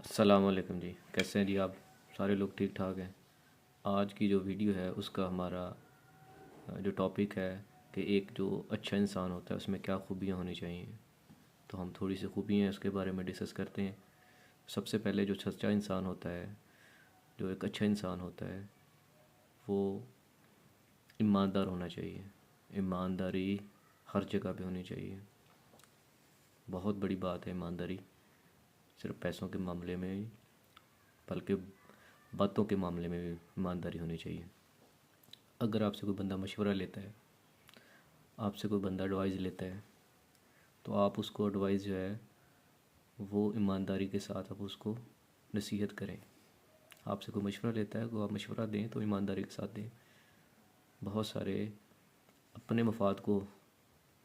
السلام علیکم جی، کیسے ہیں جی آپ؟ سارے لوگ ٹھیک ٹھاک ہیں؟ آج کی جو ویڈیو ہے اس کا ہمارا جو ٹاپک ہے کہ ایک جو اچھا انسان ہوتا ہے اس میں کیا خوبیاں ہونی چاہیے، تو ہم تھوڑی سی خوبیاں ہیں اس کے بارے میں ڈسکس کرتے ہیں۔ سب سے پہلے جو سچا انسان ہوتا ہے، جو ایک اچھا انسان ہوتا ہے، وہ ایماندار ہونا چاہیے۔ ایمانداری ہر جگہ پہ ہونی چاہیے، بہت بڑی بات ہے ایمانداری، صرف پیسوں کے معاملے میں بلکہ باتوں کے معاملے میں بھی ایمانداری ہونی چاہیے۔ اگر آپ سے کوئی بندہ مشورہ لیتا ہے، آپ سے کوئی بندہ ایڈوائز لیتا ہے، تو آپ اس کو ایڈوائز جو ہے وہ ایمانداری کے ساتھ آپ اس کو نصیحت کریں۔ آپ سے کوئی مشورہ لیتا ہے تو آپ مشورہ دیں تو ایمانداری کے ساتھ دیں۔ بہت سارے اپنے مفاد کو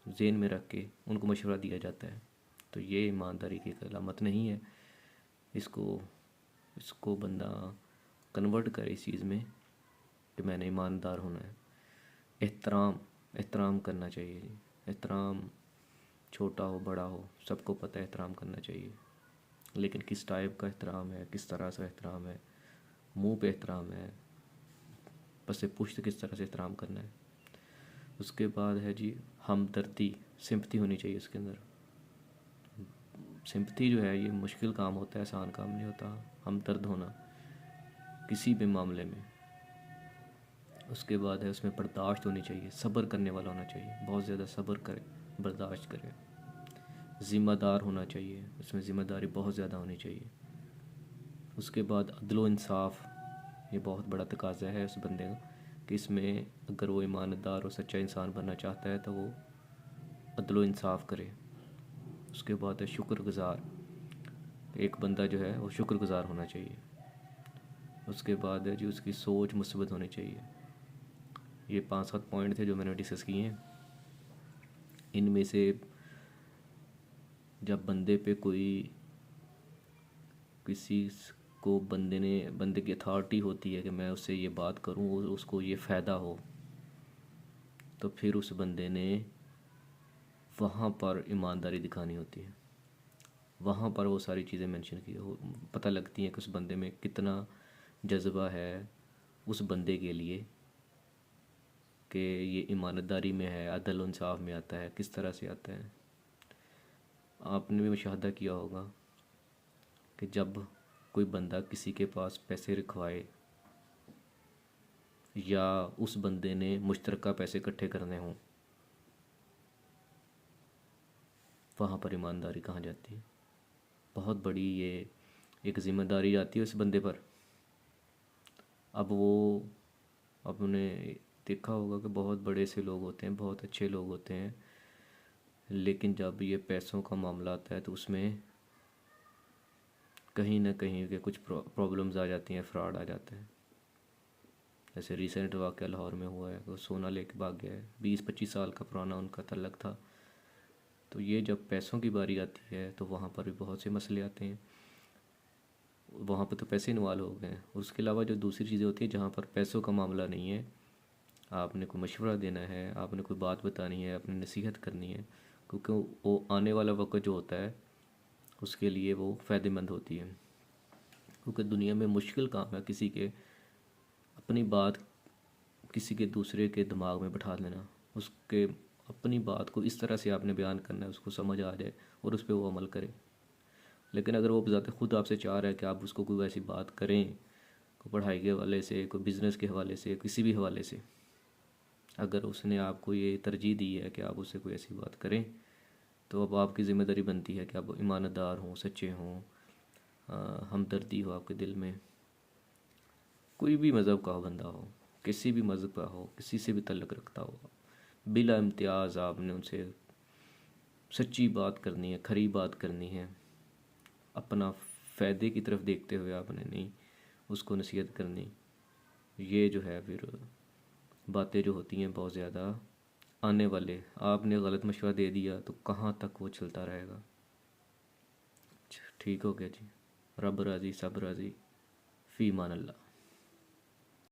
ذہن میں رکھ کے ان کو مشورہ دیا جاتا ہے، تو یہ ایمانداری کی علامت نہیں ہے۔ اس کو بندہ کنورٹ کرے اس چیز میں کہ میں نے ایماندار ہونا ہے۔ احترام کرنا چاہیے جی، احترام چھوٹا ہو بڑا ہو سب کو پتہ ہے احترام کرنا چاہیے، لیکن کس ٹائپ کا احترام ہے، کس طرح سے احترام ہے، منہ پہ احترام ہے، پس پشت کس طرح سے احترام کرنا ہے۔ اس کے بعد ہے جی ہمدردی، سمپتھی ہونی چاہیے اس کے اندر۔ سمپتھی جو ہے یہ مشکل کام ہوتا ہے، آسان کام نہیں ہوتا، ہمدرد ہونا کسی بھی معاملے میں۔ اس کے بعد ہے اس میں برداشت ہونی چاہیے، صبر کرنے والا ہونا چاہیے، بہت زیادہ صبر کرے، برداشت کرے۔ ذمہ دار ہونا چاہیے، اس میں ذمہ داری بہت زیادہ ہونی چاہیے۔ اس کے بعد عدل و انصاف، یہ بہت بڑا تقاضا ہے اس بندے کا کہ اس میں اگر وہ ایماندار اور سچا انسان بننا چاہتا ہے تو وہ عدل و انصاف کرے۔ اس کے بعد ہے شکر گزار، ایک بندہ جو ہے وہ شکر گزار ہونا چاہیے۔ اس کے بعد ہے جی اس کی سوچ مثبت ہونی چاہیے۔ یہ 5-7 پوائنٹ تھے جو میں نے ڈسکس کیے ہیں۔ ان میں سے جب بندے پہ کسی کو بندے کی اتھارٹی ہوتی ہے کہ میں اس سے یہ بات کروں اور اس کو یہ فائدہ ہو، تو پھر اس بندے نے وہاں پر ایمانداری دکھانی ہوتی ہے، وہاں پر وہ ساری چیزیں مینشن کی پتہ لگتی ہیں کہ اس بندے میں کتنا جذبہ ہے اس بندے کے لیے کہ یہ ایمانداری میں ہے، عدل و انصاف میں آتا ہے، کس طرح سے آتا ہے۔ آپ نے بھی مشاہدہ کیا ہوگا کہ جب کوئی بندہ کسی کے پاس پیسے رکھوائے یا اس بندے نے مشترکہ پیسے اکٹھے کرنے ہوں، وہاں پر ایمانداری کہاں جاتی ہے؟ بہت بڑی یہ ایک ذمہ داری آتی ہے اس بندے پر۔ اب نے دیکھا ہوگا کہ بہت بڑے سے لوگ ہوتے ہیں، بہت اچھے لوگ ہوتے ہیں، لیکن جب یہ پیسوں کا معاملہ آتا ہے تو اس میں کہیں نہ کہیں کہ کچھ پرابلمز آ جاتی ہیں، فراڈ آ جاتا ہے۔ جیسے ریسنٹ واقعہ لاہور میں ہوا ہے، وہ سونا لے کے بھاگ گیا ہے، 20-25 سال کا پرانا ان کا تعلق تھا۔ تو یہ جب پیسوں کی باری آتی ہے تو وہاں پر بھی بہت سے مسئلے آتے ہیں، وہاں پہ تو پیسے انوالو ہو گئے ہیں۔ اس کے علاوہ جو دوسری چیزیں ہوتی ہیں جہاں پر پیسوں کا معاملہ نہیں ہے، آپ نے کوئی مشورہ دینا ہے، آپ نے کوئی بات بتانی ہے، اپنی نصیحت کرنی ہے، کیونکہ وہ آنے والا وقت جو ہوتا ہے اس کے لیے وہ فائدہ مند ہوتی ہے۔ کیونکہ دنیا میں مشکل کام ہے کسی کے اپنی بات کسی کے دوسرے کے دماغ میں بٹھا لینا، اس کے اپنی بات کو اس طرح سے آپ نے بیان کرنا ہے اس کو سمجھ آ جائے اور اس پہ وہ عمل کرے۔ لیکن اگر وہ بذات خود آپ سے چاہ رہا ہے کہ آپ اس کو کوئی ویسی بات کریں، کوئی پڑھائی کے حوالے سے، کوئی بزنس کے حوالے سے، کسی بھی حوالے سے، اگر اس نے آپ کو یہ ترجیح دی ہے کہ آپ اس سے کوئی ایسی بات کریں، تو اب آپ کی ذمہ داری بنتی ہے کہ آپ ایماندار ہوں، سچے ہوں، ہمدردی ہو آپ کے دل میں۔ کوئی بھی مذہب کا بندہ ہو، کسی بھی مذہب کا ہو، کسی سے بھی تعلق رکھتا ہو، بلا امتیاز آپ نے ان سے سچی بات کرنی ہے، کھری بات کرنی ہے، اپنا فائدے کی طرف دیکھتے ہوئے آپ نے نہیں اس کو نصیحت کرنی۔ یہ جو ہے پھر باتیں جو ہوتی ہیں بہت زیادہ آنے والے، آپ نے غلط مشورہ دے دیا تو کہاں تک وہ چلتا رہے گا۔ ٹھیک ہو گیا جی، رب راضی سب راضی، فی امان اللہ۔